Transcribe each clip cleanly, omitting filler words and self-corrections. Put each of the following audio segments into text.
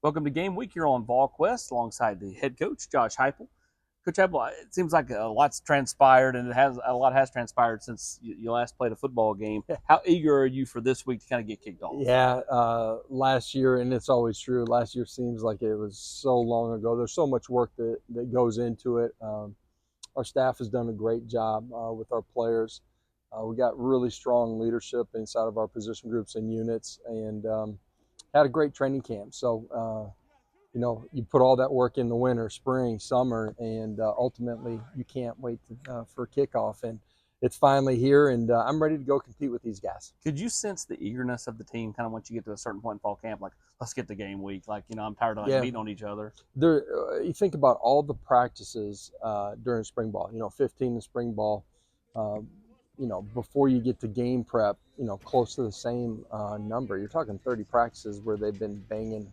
Welcome to Game Week here on Volquest alongside the head coach, Josh Heupel. Coach Heupel, it seems like a lot's transpired, and a lot has transpired since you last played a football game. How eager are you for this week to kind of get kicked off? Yeah, last year, and it's always true, last year seems like it was so long ago. There's so much work that goes into it. Our staff has done a great job with our players. We got really strong leadership inside of our position groups and units, and had a great training camp. So, you put all that work in the winter, spring, summer, and ultimately you can't wait for kickoff. And it's finally here, and I'm ready to go compete with these guys. Could you sense the eagerness of the team kind of once you get to a certain point in fall camp, like, let's get the game week? Like, I'm tired of beating on each other. You think about all the practices during spring ball, 15 in spring ball, before you get to game prep, close to the same number. You're talking 30 practices where they've been banging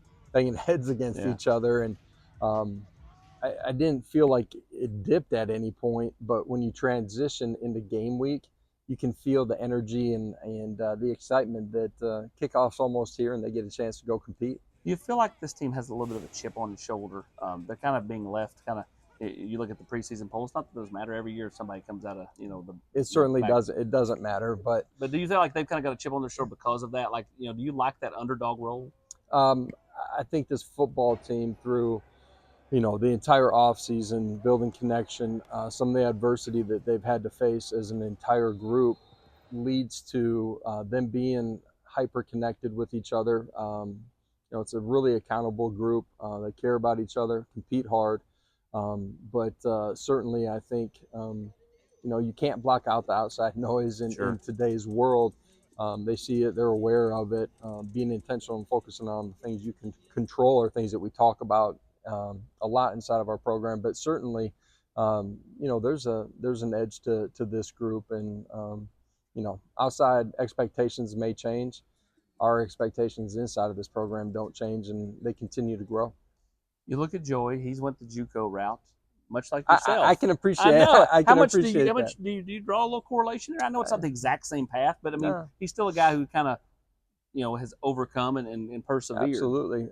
heads against each other. And I didn't feel like it dipped at any point, but when you transition into game week, you can feel the energy and the excitement that kickoff's almost here and they get a chance to go compete. Do you feel like this team has a little bit of a chip on its shoulder? They're kind of being left you look at the preseason polls, not that those matter every year if somebody comes out of, It certainly doesn't. It doesn't matter, but do you feel like they've kind of got a chip on their shoulder because of that? Like, do you like that underdog role? I think this football team through the entire offseason, building connection, some of the adversity that they've had to face as an entire group leads to them being hyper connected with each other. It's a really accountable group. They care about each other, compete hard. But certainly I think, you can't block out the outside noise in today's world. They see it, they're aware of it. Being intentional and focusing on the things you can control are things that we talk about a lot inside of our program, but certainly, there's an edge to this group, and outside expectations may change. Our expectations inside of this program don't change, and they continue to grow. You look at Joey; he's went the JUCO route, much like yourself. I can appreciate. How much do you draw a little correlation there? I know it's not the exact same path, but I mean, he's still a guy who kind of, has overcome and persevered. Absolutely.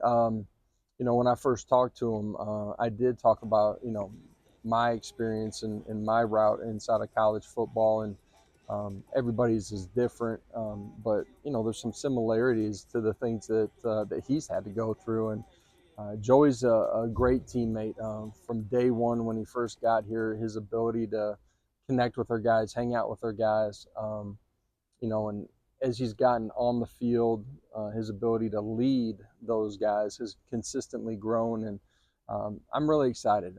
When I first talked to him, I did talk about, my experience and my route inside of college football, and everybody's is different, but there's some similarities to the things that he's had to go through. And Joey's a great teammate from day one when he first got here. His ability to connect with our guys, hang out with our guys, and as he's gotten on the field, his ability to lead those guys has consistently grown, and I'm really excited.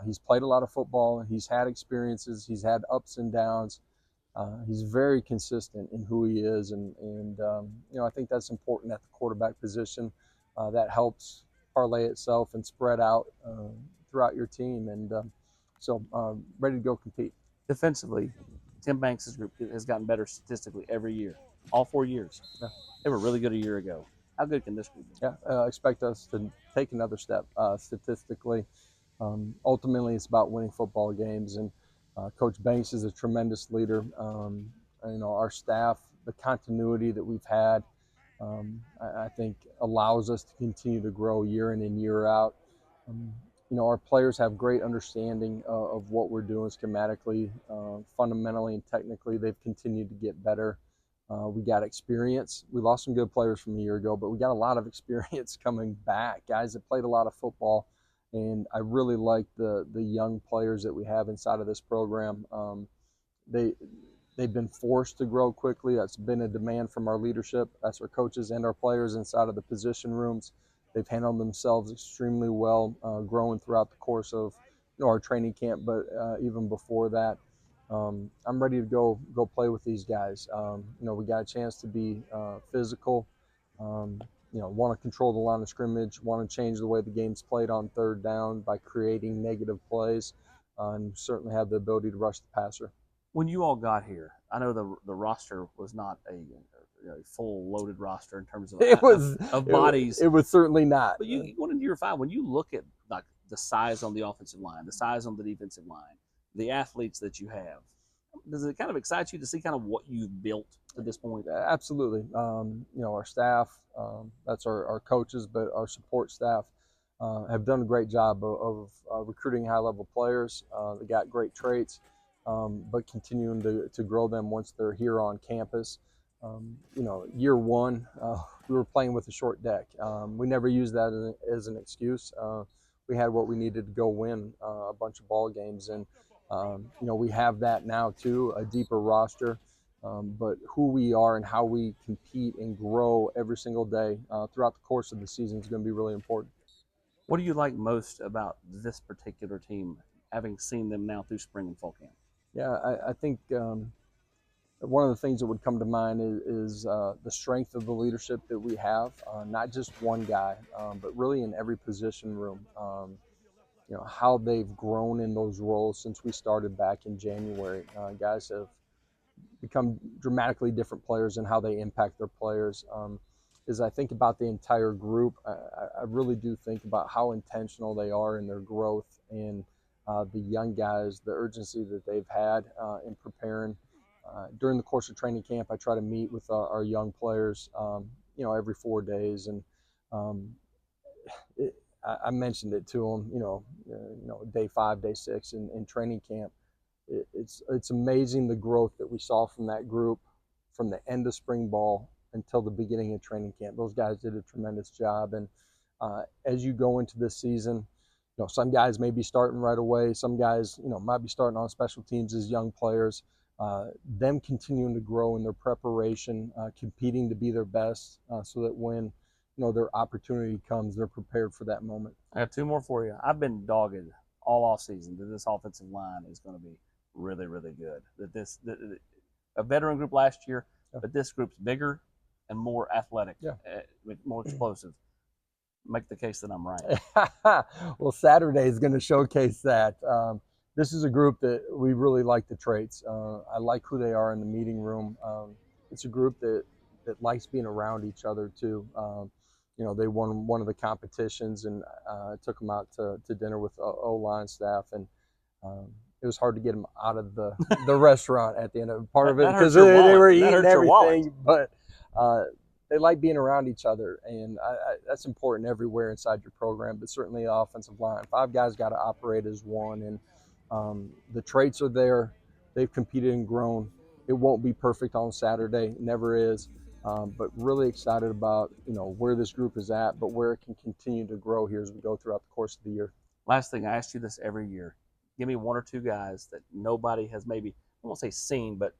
He's played a lot of football. He's had experiences. He's had ups and downs. He's very consistent in who he is, and I think that's important at the quarterback position. That helps parlay itself and spread out throughout your team, and so ready to go compete. Defensively, Tim Banks' group has gotten better statistically every year, all 4 years. Yeah. They were really good a year ago. How good can this group be? Yeah, expect us to take another step statistically. Ultimately, it's about winning football games, and Coach Banks is a tremendous leader. Our staff, the continuity that we've had, I think allows us to continue to grow year in and year out. Our players have great understanding of what we're doing schematically, fundamentally and technically. They've continued to get better. We got experience. We lost some good players from a year ago, but we got a lot of experience coming back, guys that played a lot of football. And I really like the young players that we have inside of this program. They've been forced to grow quickly. That's been a demand from our leadership. That's our coaches and our players inside of the position rooms. They've handled themselves extremely well, growing throughout the course of our training camp, but even before that. I'm ready to go play with these guys. We got a chance to be physical. Want to control the line of scrimmage, want to change the way the game's played on third down by creating negative plays, and certainly have the ability to rush the passer. When you all got here, I know the roster was not a full loaded roster in terms of bodies. It was certainly not. But you went into year 5. When you look at like the size on the offensive line, the size on the defensive line, the athletes that you have, Does it kind of excite you to see kind of what you've built to this point? Absolutely. Our staff, that's our coaches, but our support staff have done a great job of recruiting high-level players. They got great traits, but continuing to grow them once they're here on campus. Year one, we were playing with a short deck. We never used that as an excuse. We had what we needed to go win a bunch of ball games, and we have that now too, a deeper roster. But who we are and how we compete and grow every single day throughout the course of the season is going to be really important. What do you like most about this particular team, having seen them now through spring and fall camp? Yeah, I think one of the things that would come to mind is the strength of the leadership that we have, not just one guy, but really in every position room. How they've grown in those roles since we started back in January. Guys have become dramatically different players and how they impact their players. As I think about the entire group, I really do think about how intentional they are in their growth and the young guys, the urgency that they've had in preparing. During the course of training camp, I try to meet with our young players, every 4 days, and I mentioned it to them, day 5, day 6 in training camp. It's amazing the growth that we saw from that group from the end of spring ball until the beginning of training camp. Those guys did a tremendous job, and as you go into this season, some guys may be starting right away. Some guys, might be starting on special teams as young players. Them continuing to grow in their preparation, competing to be their best, so that when their opportunity comes, they're prepared for that moment. I have 2 more for you. I've been dogged all off season that this offensive line is going to be really, really good. A veteran group last year, but this group's bigger and more athletic, more explosive. Make the case that I'm right. Well, Saturday is going to showcase that. This is a group that we really like the traits. I like who they are in the meeting room. It's a group that likes being around each other too. They won one of the competitions, and I took them out to dinner with O-line staff, and it was hard to get them out of the restaurant at the end of part of it because they were eating everything. But they like being around each other, and that's important everywhere inside your program, but certainly offensive line. 5 guys got to operate as one, and the traits are there. They've competed and grown. It won't be perfect on Saturday, it never is. But really excited about where this group is at, but where it can continue to grow here as we go throughout the course of the year. Last thing, I ask you this every year. Give me 1 or 2 guys that nobody has maybe, I won't say seen, but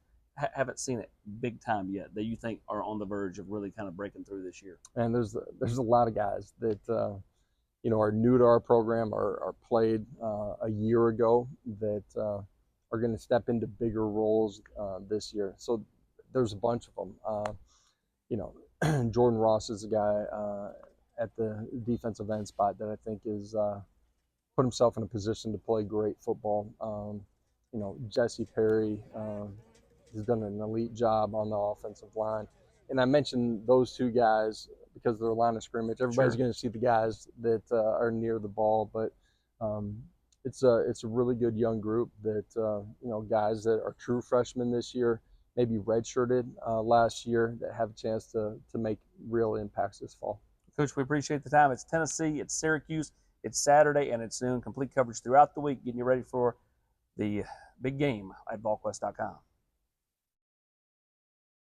haven't seen it big time yet that you think are on the verge of really kind of breaking through this year. And there's a lot of guys that are new to our program or played a year ago that are going to step into bigger roles this year. So there's a bunch of them. Jordan Ross is a guy at the defensive end spot that I think is put himself in a position to play great football. Jesse Perry has done an elite job on the offensive line. And I mentioned those 2 guys because they're a line of scrimmage. Everybody's going to see the guys that are near the ball, but it's a really good young group that, guys that are true freshmen this year, maybe redshirted last year, that have a chance to make real impacts this fall. Coach, we appreciate the time. It's Tennessee, it's Syracuse, it's Saturday, and it's noon. Complete coverage throughout the week, getting you ready for the big game at Volquest.com.